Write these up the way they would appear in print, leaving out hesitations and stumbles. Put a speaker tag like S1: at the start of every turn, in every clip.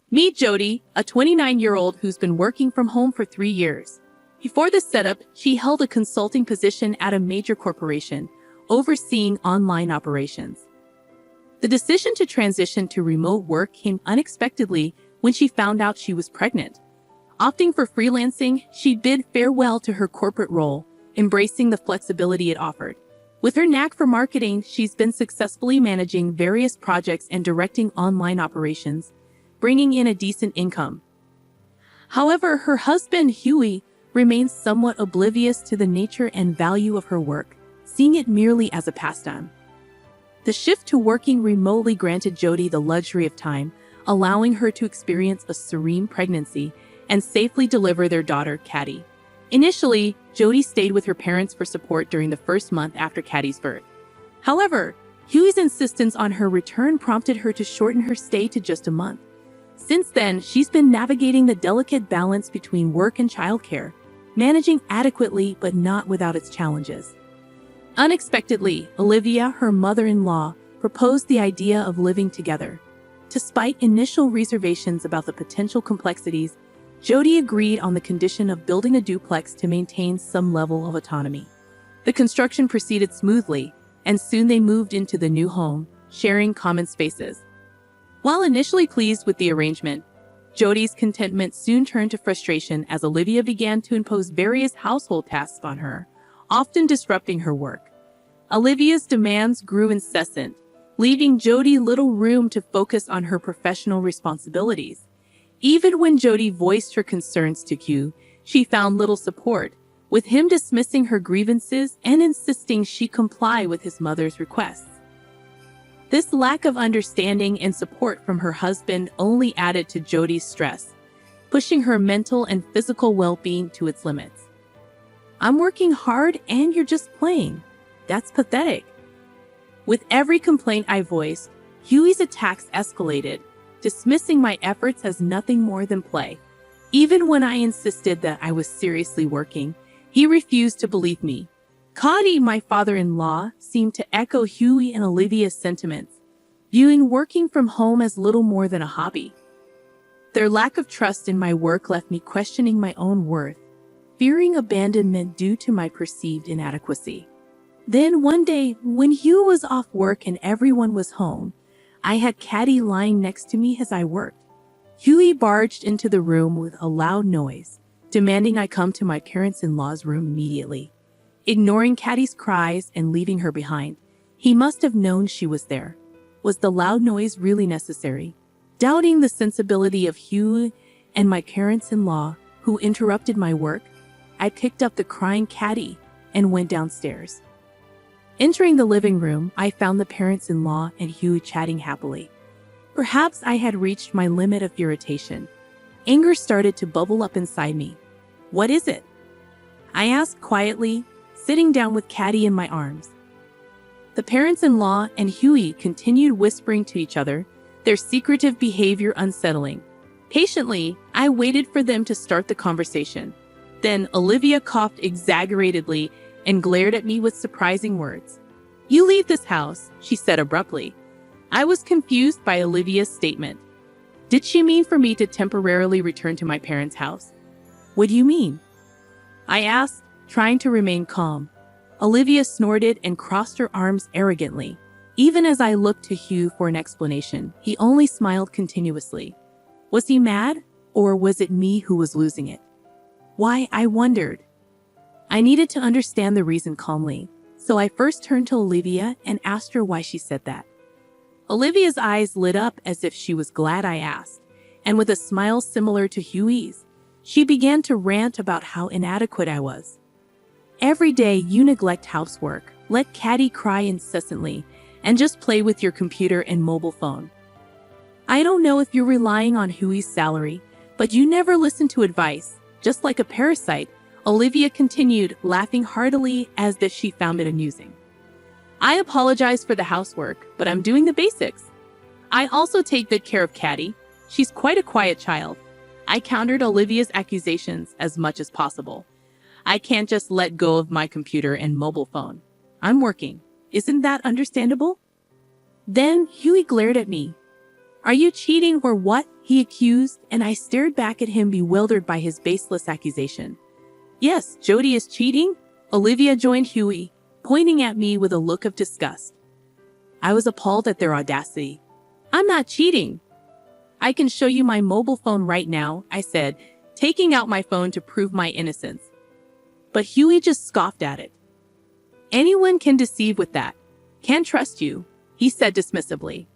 S1: Meet Jody, a 29-year-old who's been working from home for 3 years. Before this setup, she held a consulting position at a major corporation, overseeing online operations. The decision to transition to remote work came unexpectedly when she found out she was pregnant. Opting for freelancing, she bid farewell to her corporate role, embracing the flexibility it offered. With her knack for marketing, she's been successfully managing various projects and directing online operations, bringing in a decent income. However, her husband, Huey, remains somewhat oblivious to the nature and value of her work, seeing it merely as a pastime. The shift to working remotely granted Jody the luxury of time, allowing her to experience a serene pregnancy and safely deliver their daughter, Caddy. Initially, Jody stayed with her parents for support during the first month after Caddy's birth. However, Huey's insistence on her return prompted her to shorten her stay to just a month. Since then, she's been navigating the delicate balance between work and childcare, managing adequately but not without its challenges. Unexpectedly, Olivia, her mother-in-law, proposed the idea of living together. Despite initial reservations about the potential complexities, Jody agreed on the condition of building a duplex to maintain some level of autonomy. The construction proceeded smoothly, and soon they moved into the new home, sharing common spaces. While initially pleased with the arrangement, Jody's contentment soon turned to frustration as Olivia began to impose various household tasks on her, often disrupting her work. Olivia's demands grew incessant, leaving Jody little room to focus on her professional responsibilities. Even when Jody voiced her concerns to Q, she found little support, with him dismissing her grievances and insisting she comply with his mother's requests. This lack of understanding and support from her husband only added to Jody's stress, pushing her mental and physical well-being to its limits. "I'm working hard and you're just playing. That's pathetic." With every complaint I voiced, Huey's attacks escalated, dismissing my efforts as nothing more than play. Even when I insisted that I was seriously working, he refused to believe me. Cody, my father-in-law, seemed to echo Huey and Olivia's sentiments, viewing working from home as little more than a hobby. Their lack of trust in my work left me questioning my own worth, fearing abandonment due to my perceived inadequacy. Then one day, when Hugh was off work and everyone was home, I had Caddy lying next to me as I worked. Huey barged into the room with a loud noise, demanding I come to my parents-in-law's room immediately. Ignoring Caddy's cries and leaving her behind, he must have known she was there. Was the loud noise really necessary? Doubting the sensibility of Hugh and my parents-in-law, who interrupted my work, I picked up the crying Caddy and went downstairs. Entering the living room, I found the parents-in-law and Hugh chatting happily. Perhaps I had reached my limit of irritation. Anger started to bubble up inside me. "What is it?" I asked quietly, sitting down with Caddy in my arms. The parents-in-law and Huey continued whispering to each other, their secretive behavior unsettling. Patiently, I waited for them to start the conversation. Then Olivia coughed exaggeratedly and glared at me with surprising words. "You leave this house," she said abruptly. I was confused by Olivia's statement. Did she mean for me to temporarily return to my parents' house? "What do you mean?" I asked, trying to remain calm. Olivia snorted and crossed her arms arrogantly. Even as I looked to Hugh for an explanation, he only smiled continuously. Was he mad, or was it me who was losing it? Why, I wondered. I needed to understand the reason calmly, so I first turned to Olivia and asked her why she said that. Olivia's eyes lit up as if she was glad I asked, and with a smile similar to Huey's, she began to rant about how inadequate I was. "Every day you neglect housework, let Caddy cry incessantly, and just play with your computer and mobile phone. I don't know if you're relying on Huey's salary, but you never listen to advice, just like a parasite," Olivia continued, laughing heartily as if she found it amusing. "I apologize for the housework, but I'm doing the basics. I also take good care of Caddy. She's quite a quiet child." I countered Olivia's accusations as much as possible. I can't just let go of my computer and mobile phone. I'm working. Isn't that understandable? Then Huey glared at me. Are you cheating or what? He accused, and I stared back at him, bewildered by his baseless accusation. Yes, Jody is cheating, Olivia joined Huey, pointing at me with a look of disgust. I was appalled at their audacity. I'm not cheating. I can show you my mobile phone right now, I said, taking out my phone to prove my innocence. But Huey just scoffed at it. Anyone can deceive with that. Can't trust you, he said dismissively.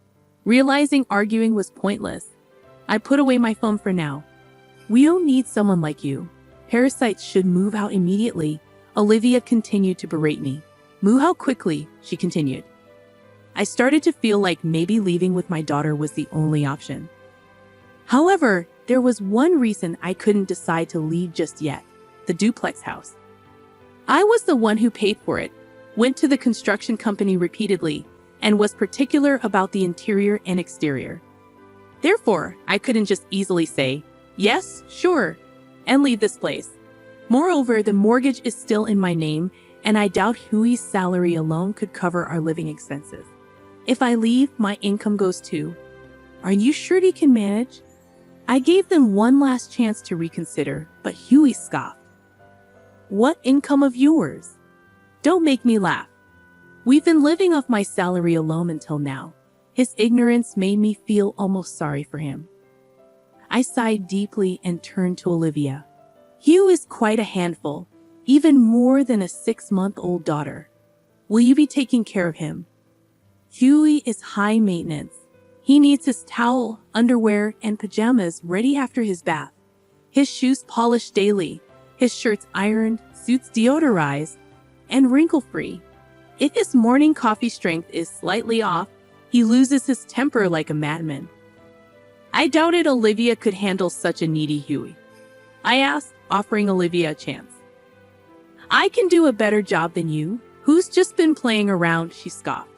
S1: Realizing arguing was pointless, I put away my phone for now. We don't need someone like you. Parasites should move out immediately. Olivia continued to berate me. Move out quickly, she continued. I started to feel like maybe leaving with my daughter was the only option. However, there was one reason I couldn't decide to leave just yet: the duplex house. I was the one who paid for it, went to the construction company repeatedly, and was particular about the interior and exterior. Therefore, I couldn't just easily say, yes, sure, and leave this place. Moreover, the mortgage is still in my name, and I doubt Huey's salary alone could cover our living expenses. If I leave, my income goes too. Are you sure he can manage? I gave them one last chance to reconsider, but Huey scoffed. What income of yours? Don't make me laugh. We've been living off my salary alone until now. His ignorance made me feel almost sorry for him. I sighed deeply and turned to Olivia. Hugh is quite a handful, even more than a 6-month-old daughter. Will you be taking care of him? Huey is high maintenance. He needs his towel, underwear, and pajamas ready after his bath, his shoes polished daily, his shirts ironed, suits deodorized, and wrinkle-free. If his morning coffee strength is slightly off, he loses his temper like a madman. I doubted Olivia could handle such a needy Huey. I asked, offering Olivia a chance. I can do a better job than you. Who's just been playing around, she scoffed.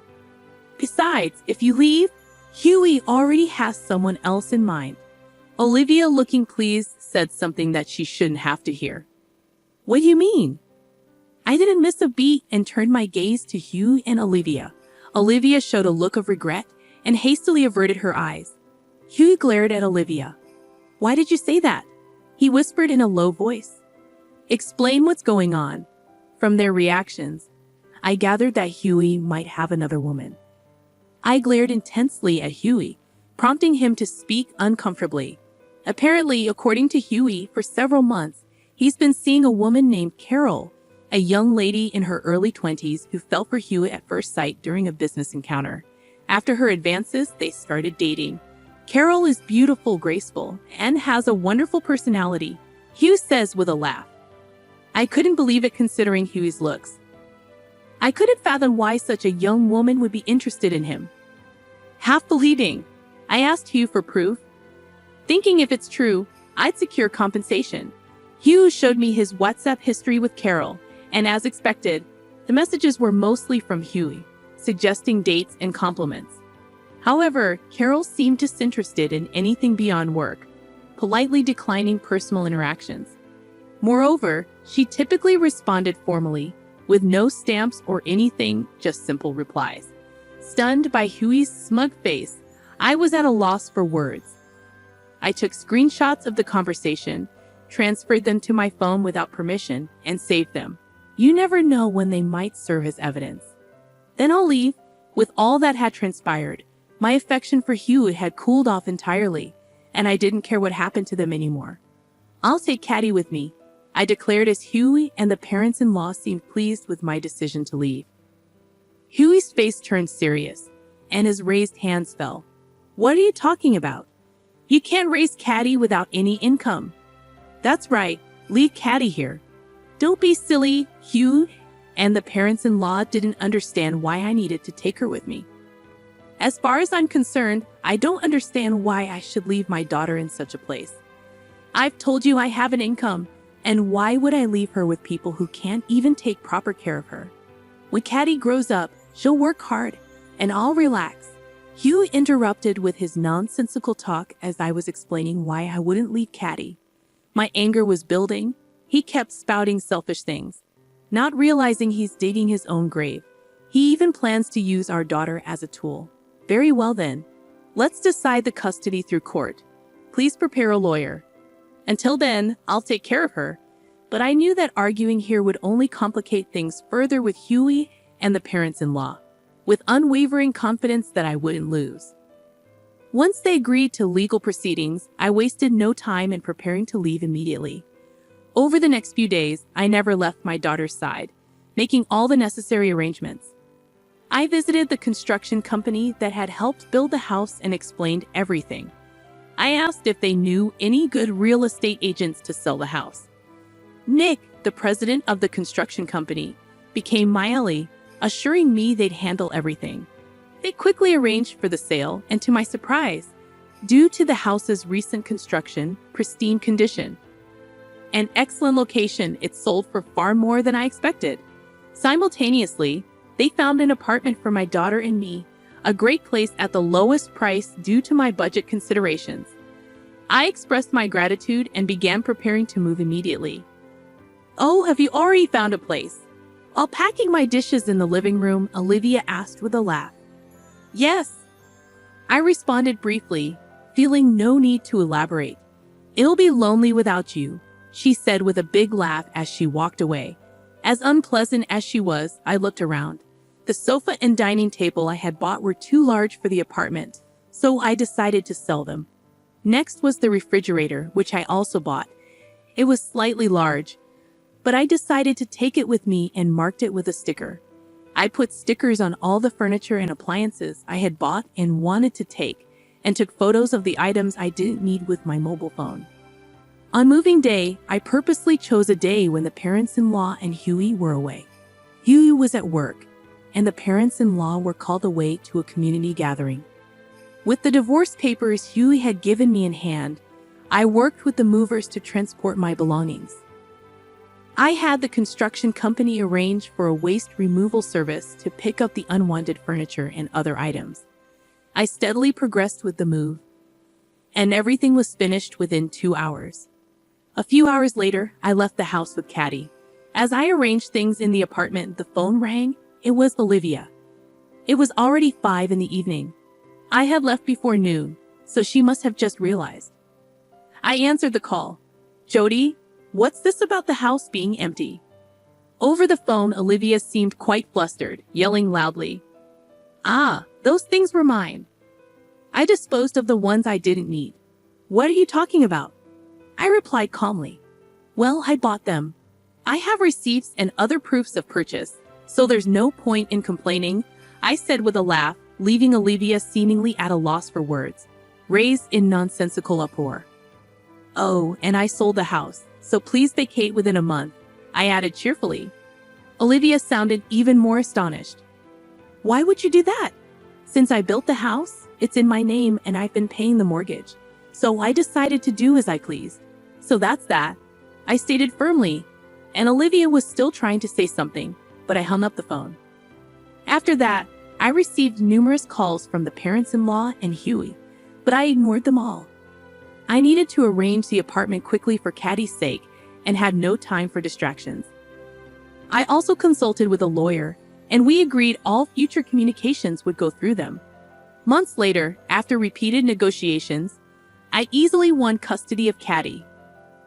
S1: Besides, if you leave, Huey already has someone else in mind. Olivia, looking pleased, said something that she shouldn't have to hear. What do you mean? I didn't miss a beat and turned my gaze to Hugh and Olivia. Olivia showed a look of regret and hastily averted her eyes. Hugh glared at Olivia. Why did you say that? He whispered in a low voice. Explain what's going on. From their reactions, I gathered that Huey might have another woman. I glared intensely at Huey, prompting him to speak uncomfortably. Apparently, according to Huey, for several months, he's been seeing a woman named Carol, a young lady in her early 20s who fell for Huey at first sight during a business encounter. After her advances, they started dating. Carol is beautiful, graceful, and has a wonderful personality, Hugh says with a laugh. I couldn't believe it considering Huey's looks. I couldn't fathom why such a young woman would be interested in him. Half believing, I asked Hugh for proof, thinking if it's true, I'd secure compensation. Hugh showed me his WhatsApp history with Carol, and as expected, the messages were mostly from Huey, suggesting dates and compliments. However, Carol seemed disinterested in anything beyond work, politely declining personal interactions. Moreover, she typically responded formally, with no stamps or anything, just simple replies. Stunned by Huey's smug face, I was at a loss for words. I took screenshots of the conversation, transferred them to my phone without permission, and saved them. You never know when they might serve as evidence. Then I'll leave. With all that had transpired, my affection for Huey had cooled off entirely, and I didn't care what happened to them anymore. I'll take Caddy with me, I declared as Huey and the parents-in-law seemed pleased with my decision to leave. Huey's face turned serious, and his raised hands fell. What are you talking about? You can't raise Caddy without any income. That's right, leave Caddy here. Don't be silly, Hugh, and the parents-in-law didn't understand why I needed to take her with me. As far as I'm concerned, I don't understand why I should leave my daughter in such a place. I've told you I have an income, and why would I leave her with people who can't even take proper care of her? When Caddy grows up, she'll work hard, and I'll relax. Hugh interrupted with his nonsensical talk as I was explaining why I wouldn't leave Caddy. My anger was building. He kept spouting selfish things, not realizing he's digging his own grave. He even plans to use our daughter as a tool. Very well then. Let's decide the custody through court. Please prepare a lawyer. Until then, I'll take care of her. But I knew that arguing here would only complicate things further with Huey and the parents-in-law, with unwavering confidence that I wouldn't lose. Once they agreed to legal proceedings, I wasted no time in preparing to leave immediately. Over the next few days, I never left my daughter's side, making all the necessary arrangements. I visited the construction company that had helped build the house and explained everything. I asked if they knew any good real estate agents to sell the house. Nick, the president of the construction company, became my ally, assuring me they'd handle everything. They quickly arranged for the sale, and to my surprise, due to the house's recent construction, pristine condition, and excellent location, it sold for far more than I expected. Simultaneously, they found an apartment for my daughter and me, a great place at the lowest price due to my budget considerations. I expressed my gratitude and began preparing to move immediately. "Oh, have you already found a place?" While packing my dishes in the living room, Olivia asked with a laugh. "Yes," I responded briefly, feeling no need to elaborate. "It'll be lonely without you," she said with a big laugh as she walked away. As unpleasant as she was, I looked around. The sofa and dining table I had bought were too large for the apartment, so I decided to sell them. Next was the refrigerator, which I also bought. It was slightly large, but I decided to take it with me and marked it with a sticker. I put stickers on all the furniture and appliances I had bought and wanted to take, and took photos of the items I didn't need with my mobile phone. On moving day, I purposely chose a day when the parents-in-law and Huey were away. Huey was at work, and the parents-in-law were called away to a community gathering. With the divorce papers Huey had given me in hand, I worked with the movers to transport my belongings. I had the construction company arrange for a waste removal service to pick up the unwanted furniture and other items. I steadily progressed with the move, and everything was finished within 2 hours. A few hours later, I left the house with Caddy. As I arranged things in the apartment, the phone rang. It was Olivia. It was already 5 in the evening. I had left before noon, so she must have just realized. I answered the call. "Jody, what's this about the house being empty?" Over the phone, Olivia seemed quite flustered, yelling loudly. "Ah, those things were mine. I disposed of the ones I didn't need." "What are you talking about?" I replied calmly. "Well, I bought them. I have receipts and other proofs of purchase, so there's no point in complaining," I said with a laugh, leaving Olivia seemingly at a loss for words, raised in nonsensical uproar. "Oh, and I sold the house, so please vacate within a month," I added cheerfully. Olivia sounded even more astonished. "Why would you do that? Since I built the house, it's in my name and I've been paying the mortgage, so I decided to do as I pleased. So that's that," I stated firmly, and Olivia was still trying to say something, but I hung up the phone. After that, I received numerous calls from the parents-in-law and Huey, but I ignored them all. I needed to arrange the apartment quickly for Caddy's sake and had no time for distractions. I also consulted with a lawyer, and we agreed all future communications would go through them. Months later, after repeated negotiations, I easily won custody of Caddy.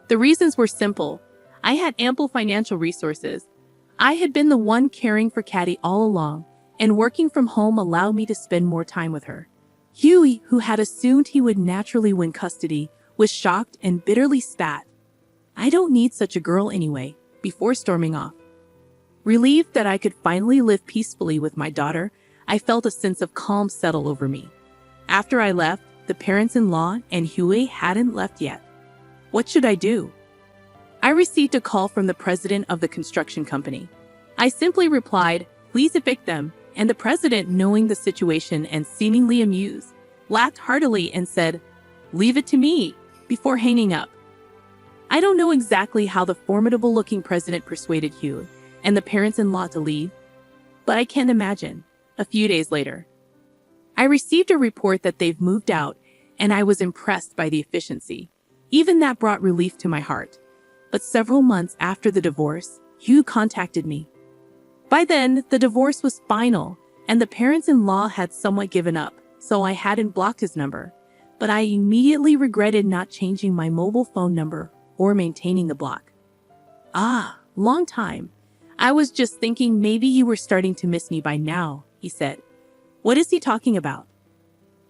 S1: The reasons were simple. I had ample financial resources. I had been the one caring for Caddy all along, and working from home allowed me to spend more time with her. Huey, who had assumed he would naturally win custody, was shocked and bitterly spat. "I don't need such a girl anyway," before storming off. Relieved that I could finally live peacefully with my daughter, I felt a sense of calm settle over me. After I left, the parents-in-law and Huey hadn't left yet. What should I do? I received a call from the president of the construction company. I simply replied, "Please evict them," and the president, knowing the situation and seemingly amused, laughed heartily and said, "Leave it to me," before hanging up. I don't know exactly how the formidable-looking president persuaded Hugh and the parents-in-law to leave, but I can't imagine. A few days later, I received a report that they've moved out, and I was impressed by the efficiency. Even that brought relief to my heart. But several months after the divorce, Hugh contacted me. By then, the divorce was final, and the parents-in-law had somewhat given up, so I hadn't blocked his number. But I immediately regretted not changing my mobile phone number or maintaining the block. Ah, long time. I was just thinking maybe you were starting to miss me by now, he said. What is he talking about?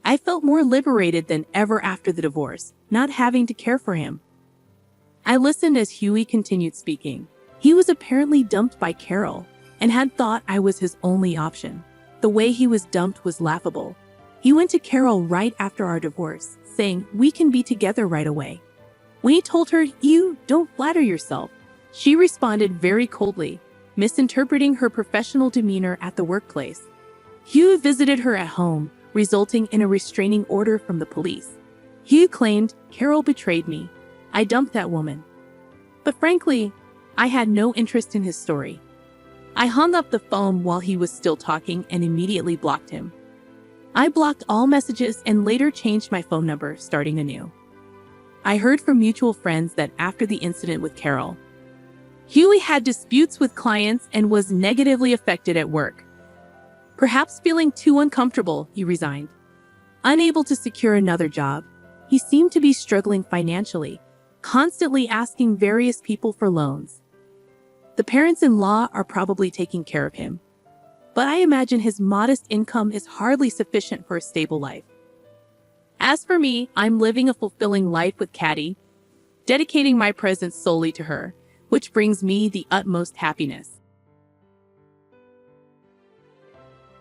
S1: I felt more liberated than ever after the divorce, not having to care for him. I listened as Huey continued speaking. He was apparently dumped by Carol and had thought I was his only option. The way he was dumped was laughable. He went to Carol right after our divorce, saying we can be together right away. When he told her, "You don't flatter yourself," she responded very coldly, misinterpreting her professional demeanor at the workplace. Hugh visited her at home, resulting in a restraining order from the police. Hugh claimed, "Carol betrayed me. I dumped that woman." But frankly, I had no interest in his story. I hung up the phone while he was still talking and immediately blocked him. I blocked all messages and later changed my phone number, starting anew. I heard from mutual friends that after the incident with Carol, Huey had disputes with clients and was negatively affected at work. Perhaps feeling too uncomfortable, he resigned. Unable to secure another job, he seemed to be struggling financially, constantly asking various people for loans. The parents-in-law are probably taking care of him, but I imagine his modest income is hardly sufficient for a stable life. As for me, I'm living a fulfilling life with Caddy, dedicating my presence solely to her, which brings me the utmost happiness.